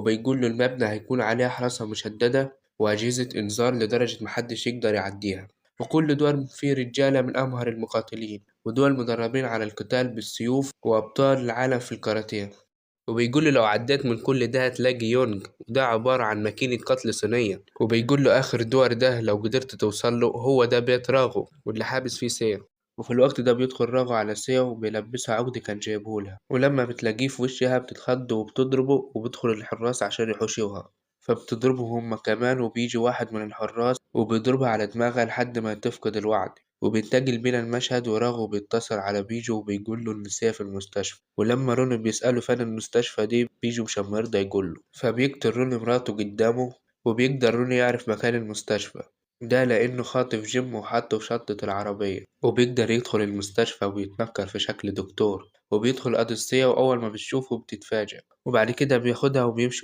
وبيقول له المبنى هيكون عليه حراسة مشددة وأجهزة إنذار لدرجة محدش يقدر يعديها، وكل دول فيه رجالة من أمهر المقاتلين ودول مدربين على القتال بالسيوف وأبطال العالم في الكاراتيه. وبيقول له لو عديت من كل ده هتلاقي يونج، وده عبارة عن ماكينة قتل صينية. وبيقول له آخر دور ده لو قدرت توصل له هو ده بيت راغو واللي حابس فيه سيو. وفي الوقت ده بيدخل راغو على سيو وبيلبسها عقد كان جايبهولها، ولما بتلاقيه في وشها بتتخض وبتضربه، وبيدخل الحراس عشان يحوشوها فبتضربه هما كمان، وبيجي واحد من الحراس وبيضربها على دماغها لحد ما تفقد الوعي. وبينتقل بينا المشهد وراغو بيتصل على بيجو وبيقول له إن سيا في المستشفى، ولما روني بيسأله فين المستشفى دي بيجو مش مرضى يقول له، فبيقتل روني مراته قدامه. وبيقدر روني يعرف مكان المستشفى ده لأنه خاطف جيم وحطه في شنطة العربية، وبيقدر يدخل المستشفى وبيتنكر في شكل دكتور، وبيدخل قضية وأول ما بتشوفه بتتفاجئ، وبعد كده بياخدها وبيمشي